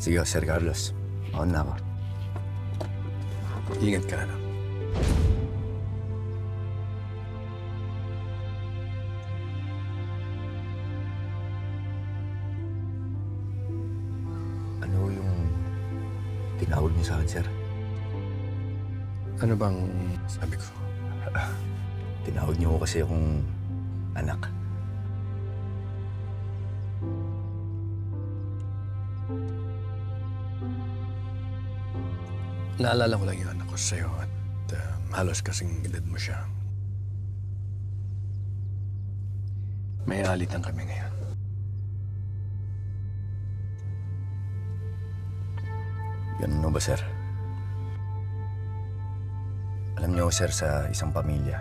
Sige, Sir Carlos. Mauna na ako. Ingat ka, anak. Ano yung tinawag niyo sa akin, sir? Ano bang sabi ko? Tinawag niyo ko kasi akong anak. Naalala ko lang yung anak ko sa'yo at halos kasing edad mo siya. May alitan kami ngayon. Ganun ba, sir? Alam niyo, sir, sa isang pamilya,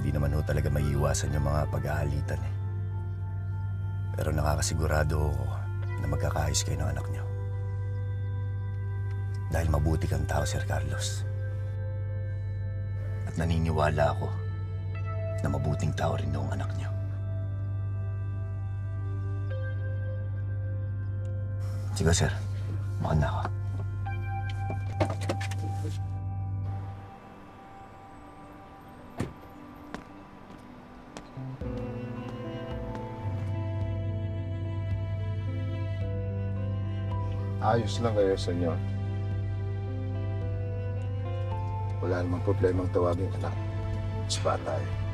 hindi naman ho talaga maiiwasan yung mga pag-aalitan eh. Pero nakakasigurado ako na magkakaayos kayo ng anak niyo. Dahil mabuti kang tao, Sir Carlos. At naniniwala ako na mabuting tao rin noong anak niyo. Sige, sir. Makan na ako. Ayos lang kayo sa inyo. Wala namang problemang tawagin ka na. Mas bata eh.